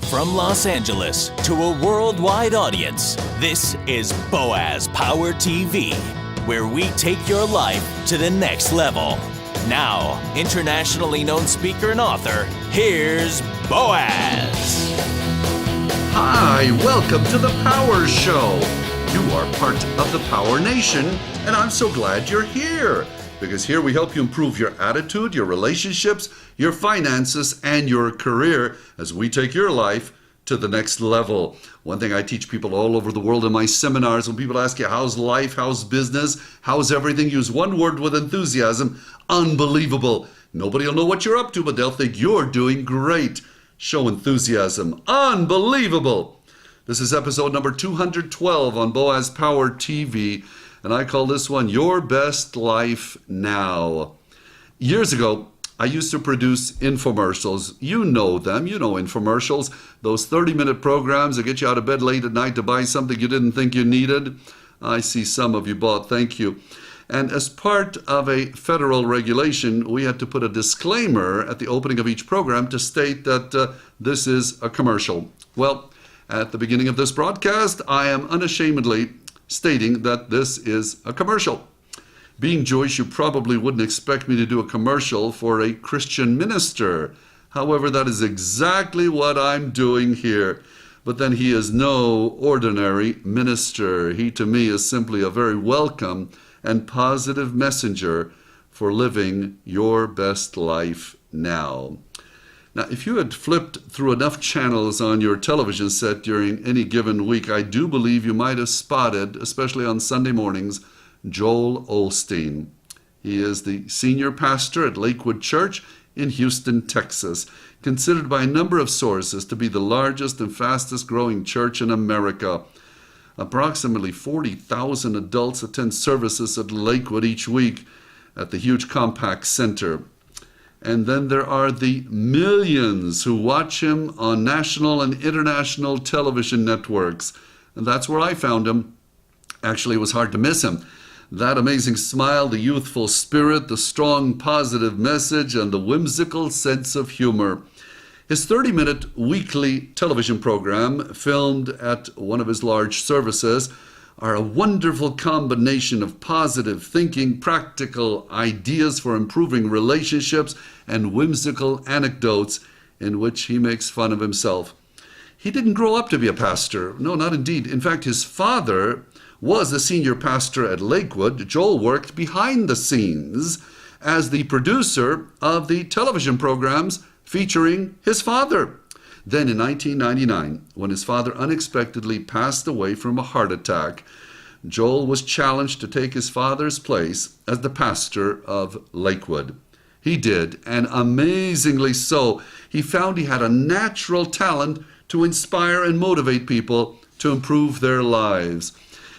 From Los Angeles to a worldwide audience, this is Boaz Power TV, where we take your life to the next level. Now, internationally known speaker and author, here's Boaz. Hi, welcome to the Power Show. You are part of the Power Nation, and I'm so glad you're here. Because here we help you improve your attitude, your relationships, your finances, and your career as we take your life to the next level. One thing I teach people all over the world in my seminars, when people ask you, how's life, how's business, how's everything, use one word with enthusiasm: unbelievable. Nobody will know what you're up to, but they'll think you're doing great. Show enthusiasm. Unbelievable. This is episode number 212 on Boaz Power TV. And I call this one Your Best Life Now. Years ago, I used to produce infomercials. You know them. You know infomercials. Those 30-minute programs that get you out of bed late at night to buy something you didn't think you needed. I see some of you bought. Thank you. And as part of a federal regulation, we had to put a disclaimer at the opening of each program to state that this is a commercial. Well, at the beginning of this broadcast, I am unashamedly stating that this is a commercial. Being Jewish, you probably wouldn't expect me to do a commercial for a Christian minister. However, that is exactly what I'm doing here. But then he is no ordinary minister. He, to me, is simply a very welcome and positive messenger for living your best life now. Now, if you had flipped through enough channels on your television set during any given week, I do believe you might have spotted, especially on Sunday mornings, Joel Osteen. He is the senior pastor at Lakewood Church in Houston, Texas, considered by a number of sources to be the largest and fastest growing church in America. Approximately 40,000 adults attend services at Lakewood each week at the huge Compact Center. And then there are the millions who watch him on national and international television networks. And that's where I found him. Actually, it was hard to miss him. That amazing smile, the youthful spirit, the strong positive message, and the whimsical sense of humor. His 30-minute weekly television program, filmed at one of his large services, are a wonderful combination of positive thinking, practical ideas for improving relationships, and whimsical anecdotes in which he makes fun of himself. He didn't grow up to be a pastor. No, not indeed. In fact, his father was a senior pastor at Lakewood. Joel worked behind the scenes as the producer of the television programs featuring his father. Then in 1999, when his father unexpectedly passed away from a heart attack, Joel was challenged to take his father's place as the pastor of Lakewood. He did, and amazingly so. He found he had a natural talent to inspire and motivate people to improve their lives.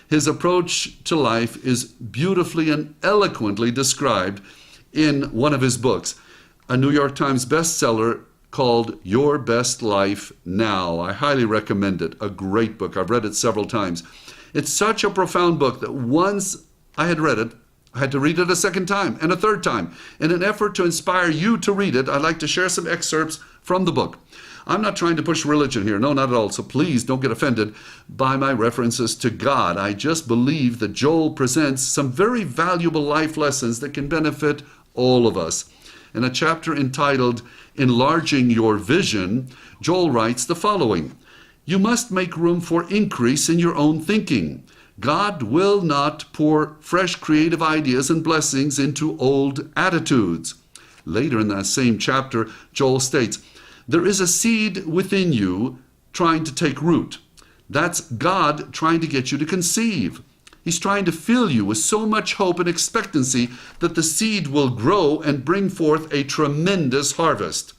His approach to life is beautifully and eloquently described in one of his books, a New York Times bestseller called Your Best Life Now. I highly recommend it. A great book. I've read it several times. It's such a profound book that once I had read it, I had to read it a second time and a third time. In an effort to inspire you to read it, I'd like to share some excerpts from the book. I'm not trying to push religion here. No, not at all. So please don't get offended by my references to God. I just believe that Joel presents some very valuable life lessons that can benefit all of us. In a chapter entitled Enlarging Your Vision, Joel writes the following: You must make room for increase in your own thinking. God will not pour fresh creative ideas and blessings into old attitudes. Later in that same chapter, Joel states, there is a seed within you trying to take root. That's God trying to get you to conceive. He's trying to fill you with so much hope and expectancy that the seed will grow and bring forth a tremendous harvest.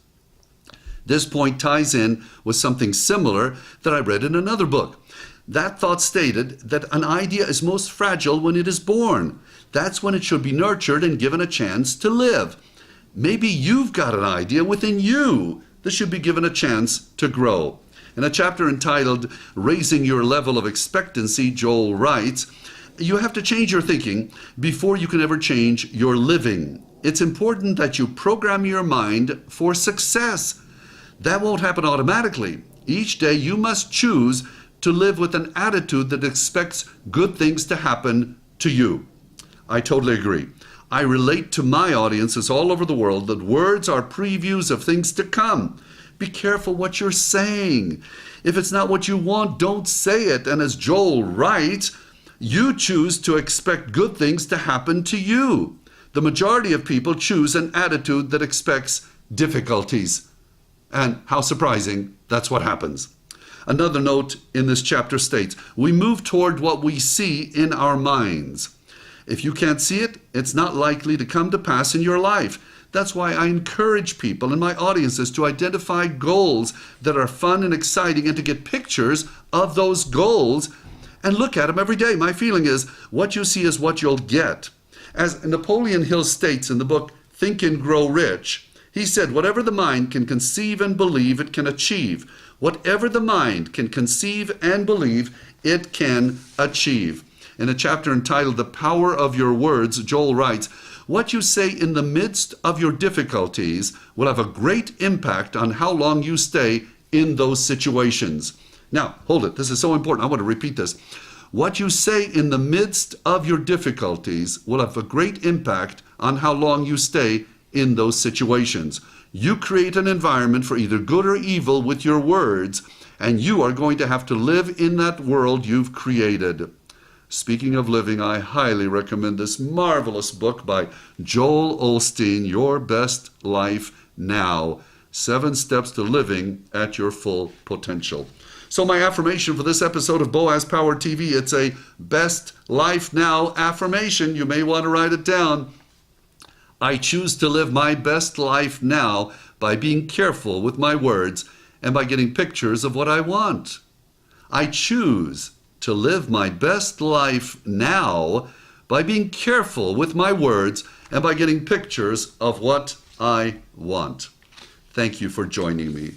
This point ties in with something similar that I read in another book. That thought stated that an idea is most fragile when it is born. That's when it should be nurtured and given a chance to live. Maybe you've got an idea within you that should be given a chance to grow. In a chapter entitled Raising Your Level of Expectancy, Joel writes, you have to change your thinking before you can ever change your living. It's important that you program your mind for success. That won't happen automatically. Each day you must choose to live with an attitude that expects good things to happen to you. I totally agree. I relate to my audiences all over the world that words are previews of things to come. Be careful what you're saying. If it's not what you want, don't say it. And as Joel writes, you choose to expect good things to happen to you. The majority of people choose an attitude that expects difficulties. And how surprising, that's what happens. Another note in this chapter states, we move toward what we see in our minds. If you can't see it, it's not likely to come to pass in your life. That's why I encourage people and my audiences to identify goals that are fun and exciting and to get pictures of those goals and look at them every day. My feeling is what you see is what you'll get. As Napoleon Hill states in the book Think and Grow Rich, he said, whatever the mind can conceive and believe, it can achieve. Whatever the mind can conceive and believe, it can achieve. In a chapter entitled The Power of Your Words, Joel writes, what you say in the midst of your difficulties will have a great impact on how long you stay in those situations. Now, hold it. This is so important. I want to repeat this. What you say in the midst of your difficulties will have a great impact on how long you stay in those situations. You create an environment for either good or evil with your words, and you are going to have to live in that world you've created. Speaking of living, I highly recommend this marvelous book by Joel Osteen, Your Best Life Now, 7 Steps to Living at Your Full Potential. So my affirmation for this episode of Boaz Power TV, it's a Best Life Now affirmation. You may want to write it down. I choose to live my best life now by being careful with my words and by getting pictures of what I want. I choose to live my best life now by being careful with my words and by getting pictures of what I want. Thank you for joining me.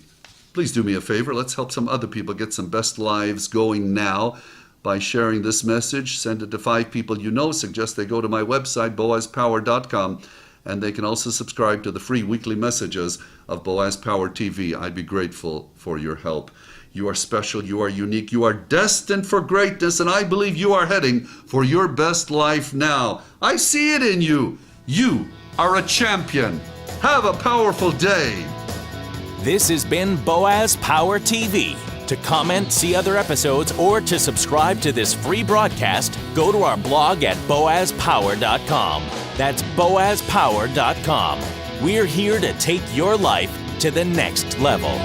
Please do me a favor. Let's help some other people get some best lives going now by sharing this message. Send it to 5 people you know. Suggest they go to my website, boazpower.com, and they can also subscribe to the free weekly messages of Boaz Power TV. I'd be grateful for your help. You are special, you are unique, you are destined for greatness, and I believe you are heading for your best life now. I see it in you. You are a champion. Have a powerful day. This has been Boaz Power TV. To comment, see other episodes, or to subscribe to this free broadcast, go to our blog at boazpower.com. That's boazpower.com. We're here to take your life to the next level.